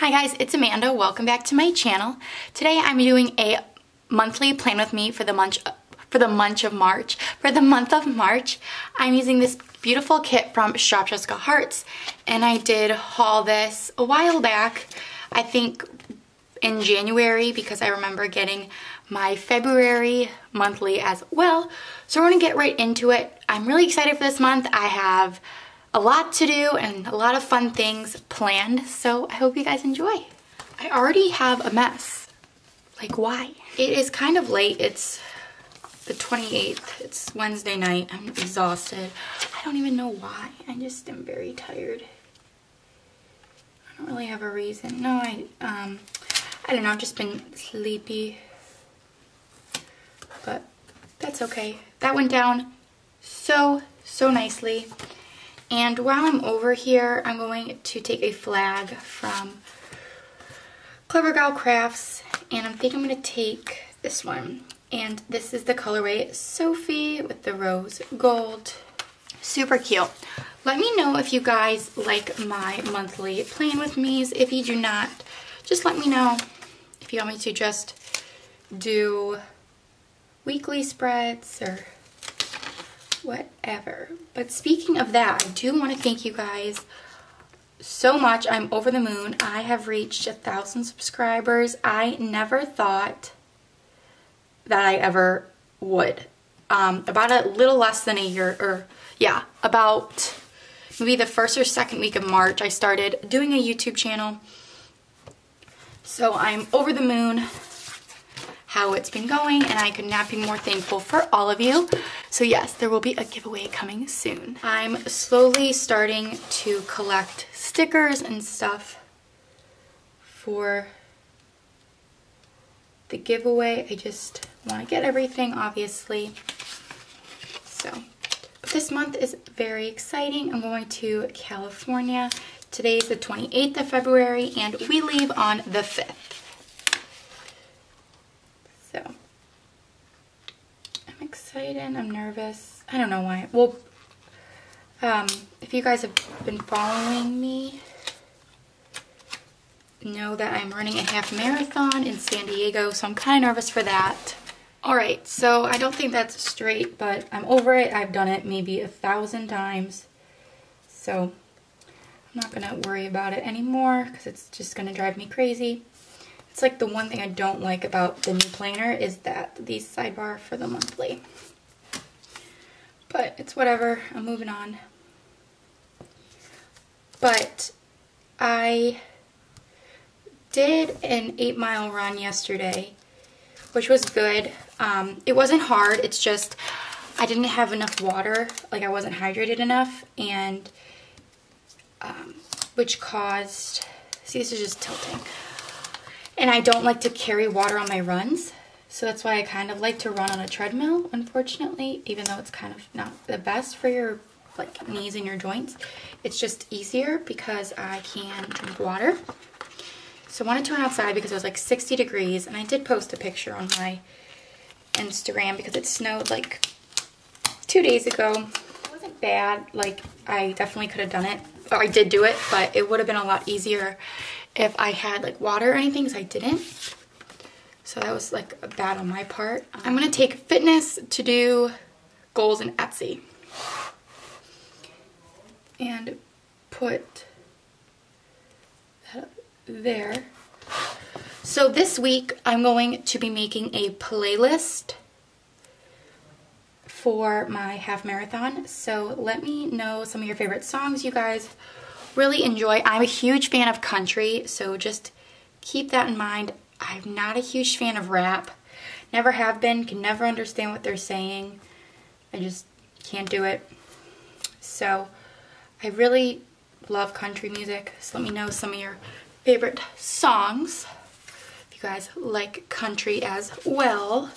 Hi guys, it's Amanda. Welcome back to my channel. Today I'm doing a monthly plan with me for the month of March. I'm using this beautiful kit from Shop Jessica Hearts, and I did haul this a while back, I think in January, because I remember getting my February monthly as well. So we're gonna get right into it. I'm really excited for this month. I have a lot to do and a lot of fun things planned, so I hope you guys enjoy. I already have a mess. Like, why? It is kind of late. It's the 28th. It's Wednesday night. I'm exhausted. I don't even know why. I just am very tired. I don't really have a reason. No, I don't know. I've just been sleepy. But that's okay. That went down so nicely. And while I'm over here, I'm going to take a flag from Clever Gal Crafts, and I think I'm going to take this one. And this is the colorway Sophie with the rose gold. Super cute. Let me know if you guys like my monthly plan with me's. If you do not, just let me know. If you want me to just do weekly spreads or whatever. But speaking of that, I do want to thank you guys so much. I'm over the moon. I have reached 1,000 subscribers. I never thought that I ever would. About a little less than a year, or yeah, about maybe the first or second week of March, I started doing a YouTube channel. So I'm over the moon how it's been going, and I could not be more thankful for all of you. So yes, there will be a giveaway coming soon. I'm slowly starting to collect stickers and stuff for the giveaway. I just want to get everything, obviously. So, but this month is very exciting. I'm going to California. Today's the 28th of February, and we leave on the 5th. So, I'm excited, I'm nervous. I don't know why. Well, if you guys have been following me, know that I'm running a half marathon in San Diego, so I'm kind of nervous for that. Alright, so I don't think that's straight, but I'm over it. I've done it maybe 1,000 times, so I'm not going to worry about it anymore because it's just going to drive me crazy. It's like the one thing I don't like about the new planner is that these sidebar for the monthly. But it's whatever, I'm moving on. But I did an 8-mile run yesterday, which was good. It wasn't hard, it's just I didn't have enough water, like I wasn't hydrated enough, and which caused, see, this is just tilting. And I don't like to carry water on my runs, so that's why I kind of like to run on a treadmill, unfortunately, even though it's kind of not the best for your like knees and your joints. It's just easier because I can drink water. So I wanted to run outside because it was like 60 degrees, and I did post a picture on my Instagram because it snowed like 2 days ago. It wasn't bad, like I definitely could have done it, or I did do it, but it would have been a lot easier if I had like water or anything, so I didn't. So that was like bad on my part. I'm gonna take fitness to do goals in Etsy and put that up there. So this week I'm going to be making a playlist for my half marathon. So let me know some of your favorite songs you guys really enjoy. I'm a huge fan of country, so just keep that in mind. I'm not a huge fan of rap. Never have been, can never understand what they're saying. I just can't do it. So I really love country music, so let me know some of your favorite songs if you guys like country as well.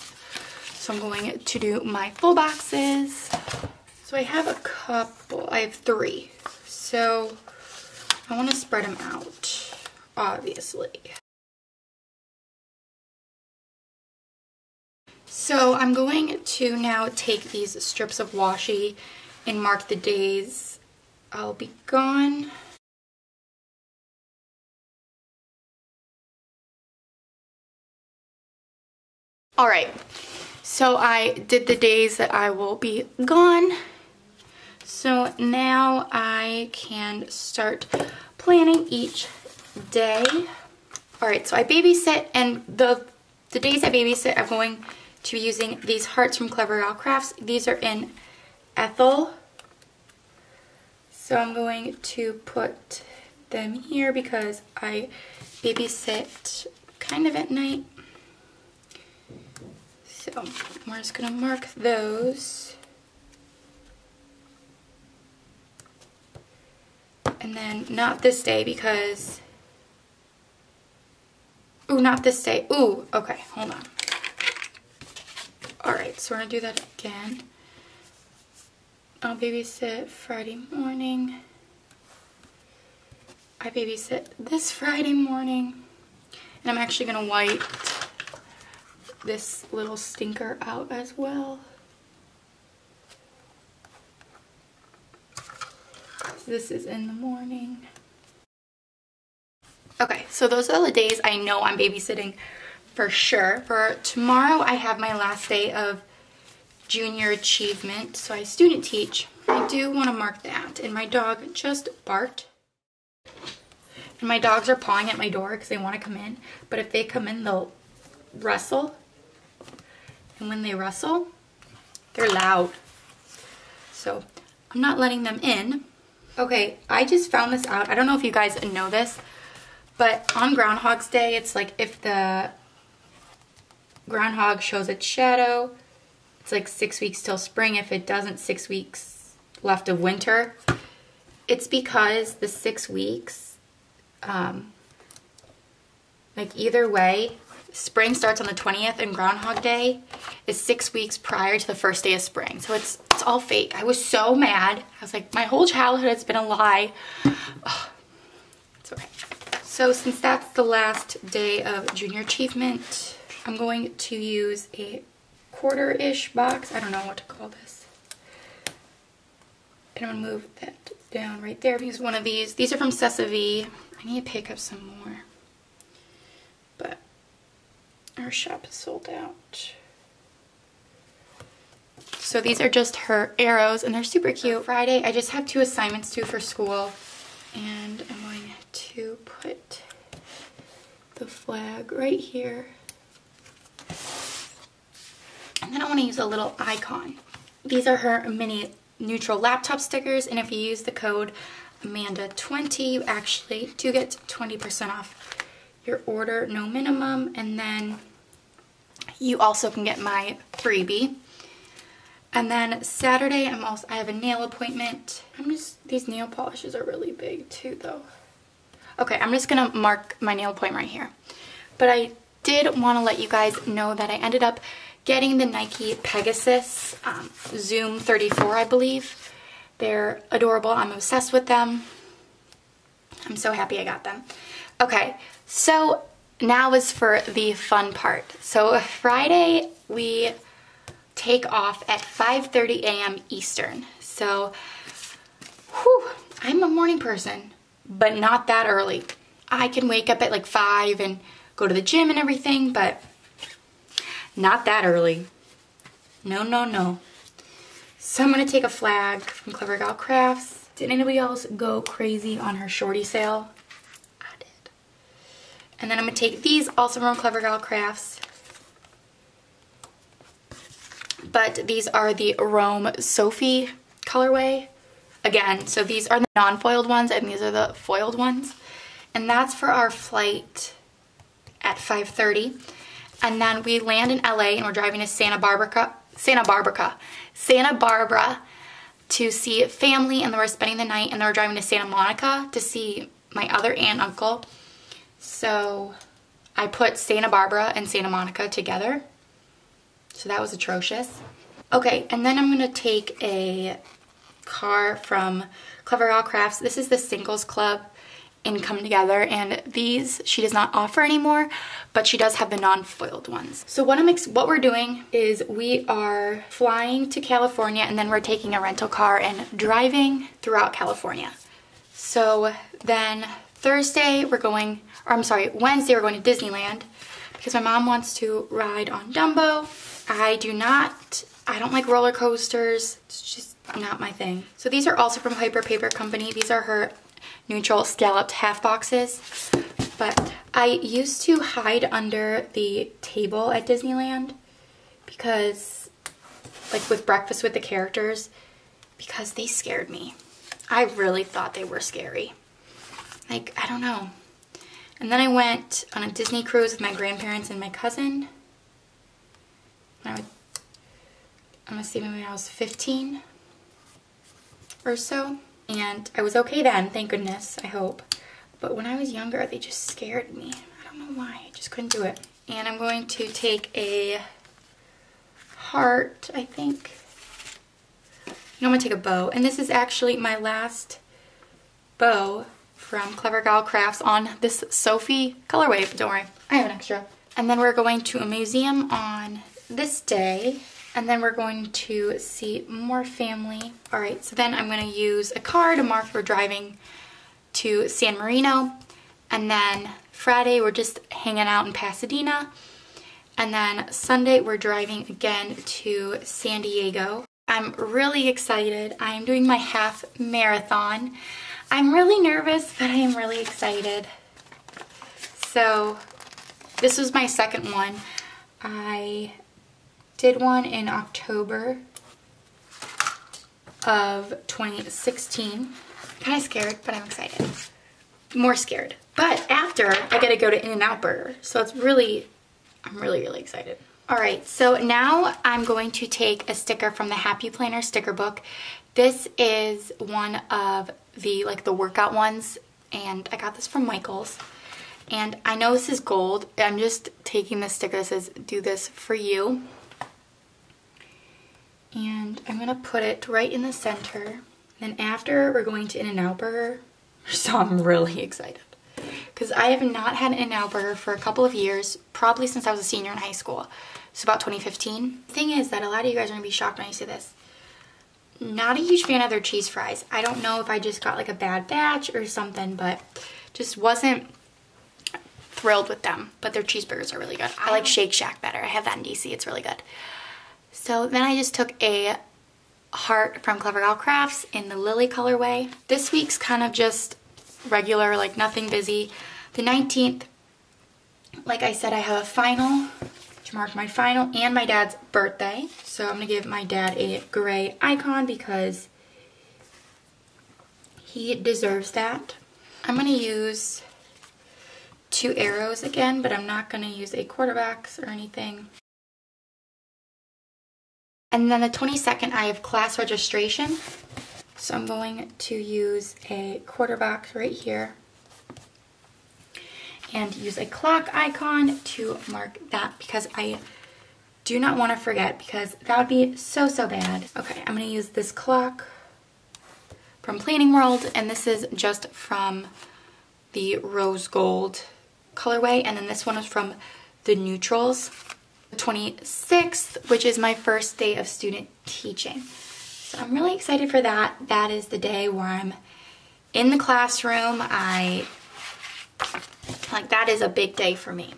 So I'm going to do my full boxes. So I have a couple, I have 3. So I want to spread them out, obviously. So I'm going to now take these strips of washi and mark the days I'll be gone. All right, so I did the days that I will be gone. So now I can start planning each day. All right, so I babysit, and the days I babysit, I'm going to be using these hearts from Clever Gal Crafts. These are in Ethel. So I'm going to put them here because I babysit kind of at night. So we're just gonna mark those. And then not this day because, ooh, not this day. Ooh, okay, hold on. All right, so we're gonna do that again. I'll babysit Friday morning. I babysit this Friday morning. And I'm actually gonna wipe this little stinker out as well. So this is in the morning. Okay, so those are the days I know I'm babysitting for sure. For tomorrow, I have my last day of junior achievement, so I student teach. I do want to mark that, and my dog just barked. And my dogs are pawing at my door because they want to come in, but if they come in, they'll wrestle. And when they wrestle, they're loud. So I'm not letting them in. Okay, I just found this out. I don't know if you guys know this, but on Groundhog's Day, it's like if the groundhog shows its shadow, it's like 6 weeks till spring. If it doesn't, 6 weeks left of winter. It's because the 6 weeks, like either way, spring starts on the 20th and Groundhog Day is 6 weeks prior to the first day of spring. So it's all fake. I was so mad. I was like, my whole childhood has been a lie. Oh, it's okay. So since that's the last day of junior achievement, I'm going to use a quarter-ish box. I don't know what to call this. And I'm gonna move that down right there because one of these are from Sesame. I need to pick up some more. But our shop is sold out. So these are just her arrows and they're super cute. Friday, I just have 2 assignments due for school. And I'm going to put the flag right here. And then I want to use a little icon. These are her mini neutral laptop stickers, and if you use the code Amanda20, you actually do get 20% off your order, no minimum, and then you also can get my freebie. And then Saturday, I have a nail appointment. These nail polishes are really big too though. Okay, I'm just gonna mark my nail appointment right here. But I did want to let you guys know that I ended up getting the Nike Pegasus Zoom 34, I believe. They're adorable. I'm obsessed with them. I'm so happy I got them. Okay, so now is for the fun part. So Friday, we take off at 5:30 a.m. Eastern. So, whew, I'm a morning person, but not that early. I can wake up at like 5 and go to the gym and everything, but not that early. No, no, no. So I'm gonna take a flag from Clever Gal Crafts. Did anybody else go crazy on her shorty sale? I did. And then I'm gonna take these also from Clever Gal Crafts. But these are the Rome Sophie colorway. Again, so these are the non-foiled ones and these are the foiled ones. And that's for our flight at 5:30. And then we land in LA and we're driving to Santa Barbara to see family, and then we're spending the night, and then we're driving to Santa Monica to see my other aunt and uncle. So I put Santa Barbara and Santa Monica together. So that was atrocious. Okay, and then I'm gonna take a car from Clever Gal Crafts. This is the Singles Club in Come Together, and these she does not offer anymore, but she does have the non-foiled ones. So what we're doing is we are flying to California, and then we're taking a rental car and driving throughout California. So then Wednesday we're going to Disneyland because my mom wants to ride on Dumbo. I don't like roller coasters. It's just not my thing. So these are also from Hyper Paper Company. These are her neutral scalloped half boxes. But I used to hide under the table at Disneyland because, like with breakfast with the characters, because they scared me. I really thought they were scary. Like, I don't know. And then I went on a Disney cruise with my grandparents and my cousin. I'm gonna say maybe when I was 15 or so. And I was okay then, thank goodness, I hope. But when I was younger, they just scared me. I don't know why, I just couldn't do it. And I'm going to take a heart, I think. I'm gonna take a bow. And this is actually my last bow from Clever Gal Crafts on this Sophie colorway. But don't worry, I have an extra. And then we're going to a museum on this day. And then we're going to see more family. All right, so then I'm gonna use a car to mark we're driving to San Marino. And then Friday, we're just hanging out in Pasadena. And then Sunday, we're driving again to San Diego. I'm really excited. I'm doing my half marathon. I'm really nervous, but I am really excited. So this was my second one. I did one in October of 2016. Kind of scared, but I'm excited. More scared. But after, I get to go to In-N-Out Burger. So it's really, I'm really, really excited. All right, so now I'm going to take a sticker from the Happy Planner sticker book. This is one of the, like the workout ones, and I got this from Michael's. And I know this is gold. I'm just taking the sticker that says, do this for you. And I'm gonna put it right in the center. Then after, we're going to In-N-Out Burger. So I'm really excited. Because I have not had an In-N-Out Burger for a couple of years, probably since I was a senior in high school. So about 2015. The thing is that a lot of you guys are gonna be shocked when I say this. Not a huge fan of their cheese fries. I don't know if I just got like a bad batch or something, but just wasn't thrilled with them. But their cheeseburgers are really good. I like Shake Shack better. I have that in DC, it's really good. So then I just took a heart from Clever Gal Crafts in the Lily colorway. This week's kind of just regular, like nothing busy. The 19th, like I said, I have a final to mark my final and my dad's birthday. So I'm gonna give my dad a gray icon because he deserves that. I'm gonna use 2 arrows again, but I'm not gonna use a quarterbacks or anything. And then the 22nd, I have class registration. So I'm going to use a quarterback right here and use a clock icon to mark that because I do not want to forget because that would be so, so bad. Okay, I'm going to use this clock from Planning World, and this is just from the rose gold colorway, and then this one is from the neutrals. 26th, which is my first day of student teaching. So I'm really excited for that. That is the day where I'm in the classroom. That is a big day for me.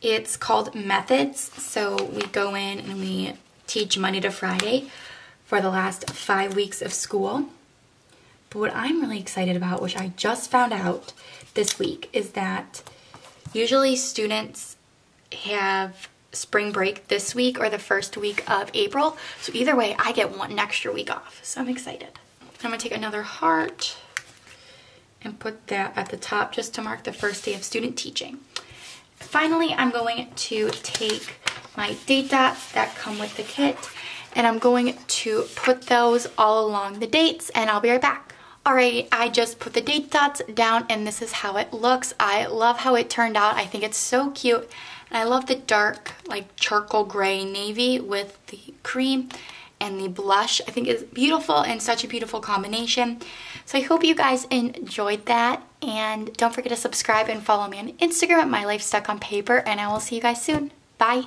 It's called Methods. So we go in and we teach Monday to Friday for the last 5 weeks of school. But what I'm really excited about, which I just found out this week, is that usually students have spring break this week or the first week of April. So either way, I get one extra week off. So I'm excited. I'm gonna take another heart and put that at the top just to mark the first day of student teaching. Finally, I'm going to take my date dots that come with the kit and I'm going to put those all along the dates and I'll be right back. Alright, I just put the date dots down and this is how it looks. I love how it turned out. I think it's so cute. And I love the dark, like charcoal gray navy with the cream and the blush. I think it's beautiful and such a beautiful combination. So I hope you guys enjoyed that. And don't forget to subscribe and follow me on Instagram at My Life Stuck on Paper. And I will see you guys soon. Bye.